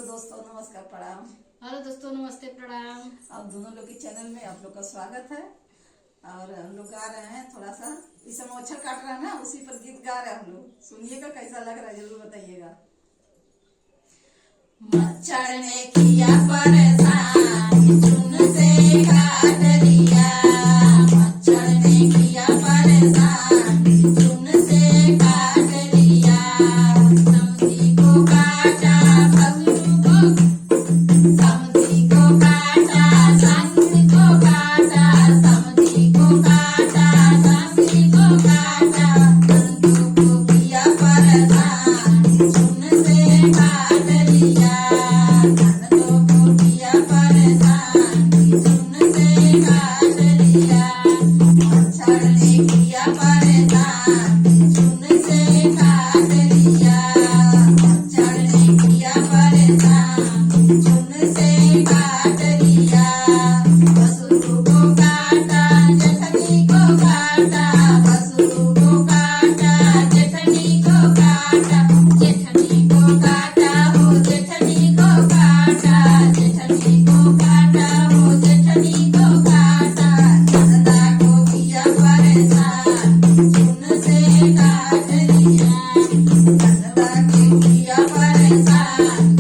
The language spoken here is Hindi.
दोस्तों, नमस्कार, प्रणाम। हेलो दोस्तों, नमस्ते, प्रणाम। आप दोनों लोग के चैनल में आप लोग का स्वागत है। और हम लोग गा रहे हैं थोड़ा सा, इस समय मच्छर काट रहा है ना, उसी पर गीत गा रहे हैं हम लोग। सुनिएगा, कैसा लग रहा है जरूर बताइएगा। मच्छर ने किया परेशान, चुन से काट लिया। मच्छर ने किया परेशान, चुन से काट लिया। समधी को काटा, ससुर को, समधी को काटा, सास को काटा, समधी को काटा, सास को काटा। नंदू को किया परेशान, चुन से काट लिया। नंदू को किया परेशान, चुन से काट लिया। मच्छर ने किया परेशान, चुन से काट लिया। मच्छर ने किया परेशान, चुन से काट लिया। ससुर को काटा, जेठनी को काटा, ससुर को काटा, जेठनी को काटा, जेठनी को काटा हो, जेठनी को काटा, जेठनी को काटा हो, जेठनी को काटा। नंदा को किया परेशान, चुन से काट लिया। नंदा को किया परेशान,